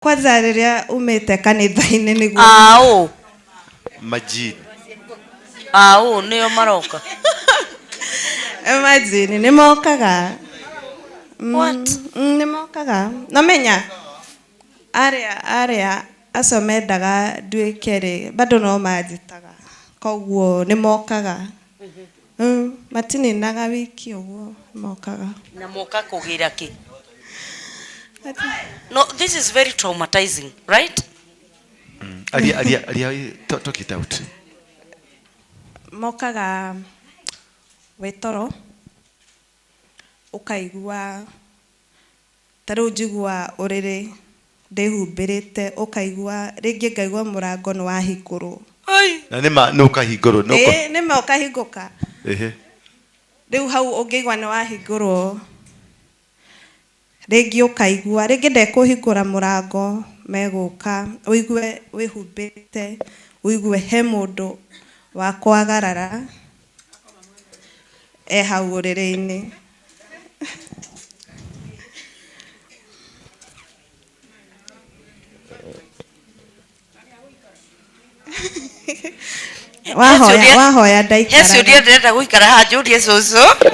Kwanza riria umite kanitha-ini niguo. Ao. Majini. Ao nio maroka. Majini ni mokaga. What? Ni mokaga. Namenya. Aria acio mendaga nduike bado no manjitaga. Koguo ni mokaga. Matininaga wiki uguo mokaga. Na moka kugira ki? No, this is very traumatizing, right? Talk it out. Mokaga wetoro ukaigua taru njigua uriri ndihumbirite ukaigua ringi ngaigua murango ni wahinguru. Na nima no kahinguru no. Nima ukahinguka. Riu hau ungiigua ni wahinguru. Ringi ukaigua ringi ndekuhingura murango meguka uigue wihumbirite uigue he mundu wa kwagarara hau uriri-ini. Wahoya ndaikara. Yesu ndiye ndenda guikara ha njurie cucu.